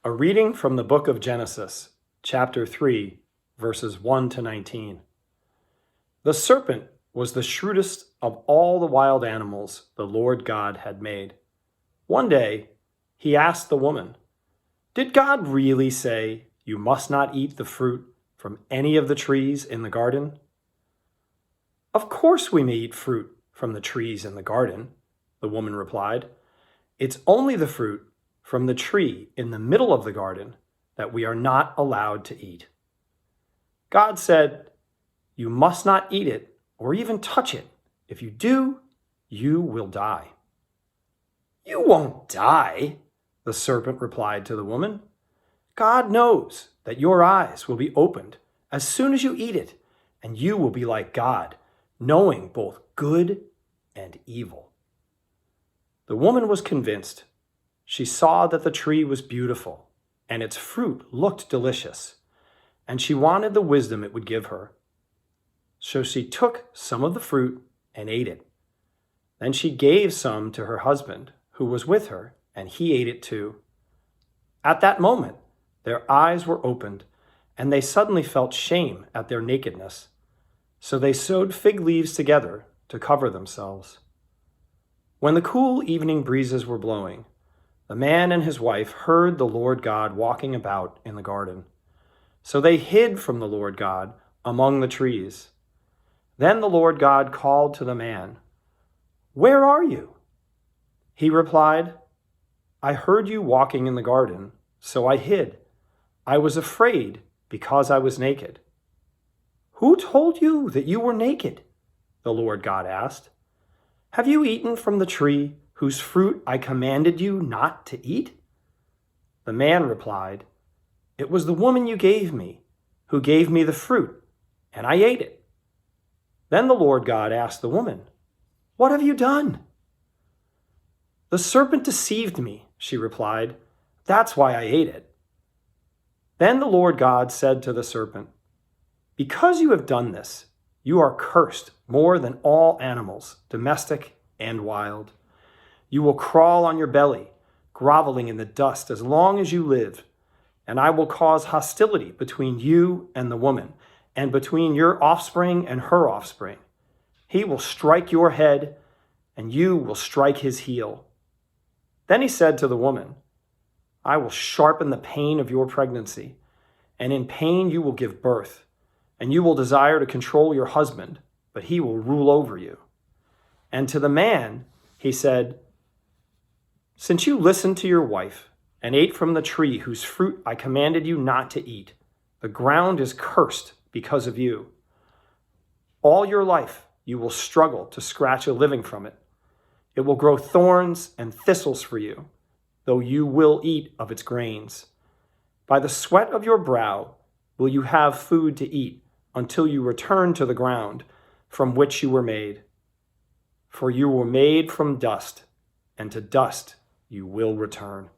A reading from the book of Genesis, chapter 3, verses 1 to 19. The serpent was the shrewdest of all the wild animals the Lord God had made. One day, he asked the woman, "Did God really say you must not eat the fruit from any of the trees in the garden?" "Of course we may eat fruit from the trees in the garden," the woman replied. "It's only the fruit from the tree in the middle of the garden that we are not allowed to eat. God said, you must not eat it or even touch it. If you do, you will die." "You won't die," the serpent replied to the woman. "God knows that your eyes will be opened as soon as you eat it, and you will be like God, knowing both good and evil." The woman was convinced. She saw that the tree was beautiful, and its fruit looked delicious, and she wanted the wisdom it would give her. So she took some of the fruit and ate it. Then she gave some to her husband, who was with her, and he ate it too. At that moment, their eyes were opened, and they suddenly felt shame at their nakedness. So they sewed fig leaves together to cover themselves. When the cool evening breezes were blowing, the man and his wife heard the Lord God walking about in the garden. So they hid from the Lord God among the trees. Then the Lord God called to the man, "Where are you?" He replied, "I heard you walking in the garden, so I hid. I was afraid because I was naked." "Who told you that you were naked?" the Lord God asked. "Have you eaten from the tree whose fruit I commanded you not to eat?" The man replied, "It was the woman you gave me, who gave me the fruit, and I ate it." Then the Lord God asked the woman, "What have you done?" "The serpent deceived me," she replied. "That's why I ate it." Then the Lord God said to the serpent, "Because you have done this, you are cursed more than all animals, domestic and wild. You will crawl on your belly, groveling in the dust as long as you live, and I will cause hostility between you and the woman, and between your offspring and her offspring. He will strike your head, and you will strike his heel." Then he said to the woman, "I will sharpen the pain of your pregnancy, and in pain you will give birth, and you will desire to control your husband, but he will rule over you." And to the man he said, "Since you listened to your wife and ate from the tree whose fruit I commanded you not to eat, the ground is cursed because of you. All your life you will struggle to scratch a living from it. It will grow thorns and thistles for you, though you will eat of its grains. By the sweat of your brow will you have food to eat until you return to the ground from which you were made. For you were made from dust, and to dust you will return."